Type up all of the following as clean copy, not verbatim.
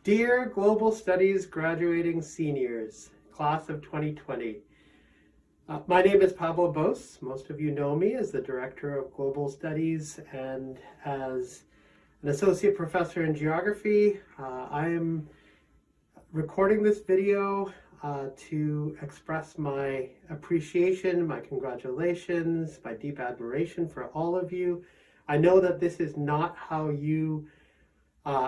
Dear Global Studies graduating seniors, class of 2020. My name is Pablo Bos. Most of you know me as the Director of Global Studies and as an Associate Professor in Geography. I am recording this video to express my appreciation, my congratulations, my deep admiration for all of you. I know that this is not how you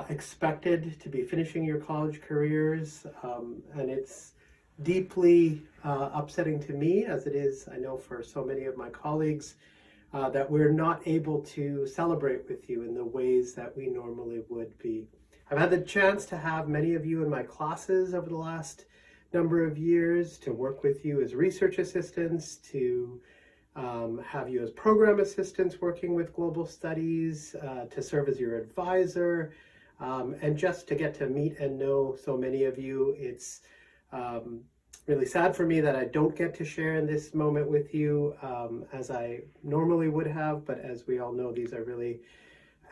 expected to be finishing your college careers, and it's deeply upsetting to me, as it is, I know, for so many of my colleagues, that we're not able to celebrate with you in the ways that we normally would be. I've had the chance to have many of you in my classes over the last number of years, to work with you as research assistants, to have you as program assistants working with global studies, to serve as your advisor, and just to get to meet and know so many of you. It's really sad for me that I don't get to share in this moment with you as I normally would have, but as we all know, these are really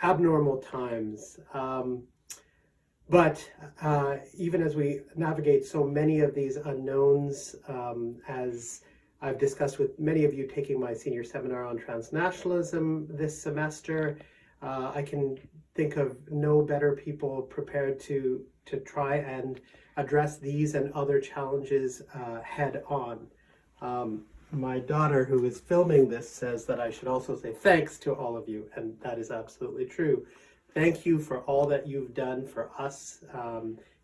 abnormal times. But even as we navigate so many of these unknowns, as I've discussed with many of you taking my senior seminar on transnationalism this semester, I can think of no better people prepared to try and address these and other challenges head on. My daughter, who is filming this, says that I should also say thanks to all of you, and that is absolutely true. Thank you for all that you've done for us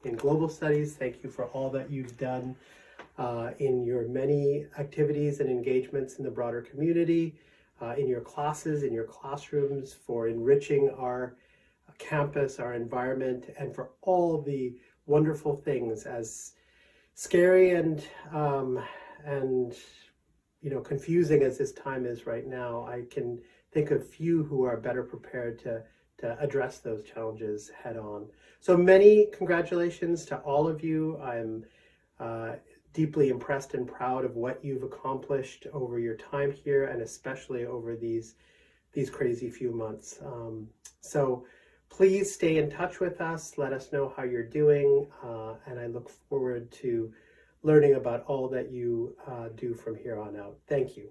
in global studies. Thank you for all that you've done in your many activities and engagements in the broader community, in your classes, in your classrooms, for enriching our campus, our environment, and for all the wonderful things, as scary and confusing as this time is right now. I can think of few who are better prepared to address those challenges head on. So many congratulations to all of you. I'm deeply impressed and proud of what you've accomplished over your time here, and especially over these crazy few months. So please stay in touch with us. Let us know how you're doing, and I look forward to learning about all that you do from here on out. Thank you.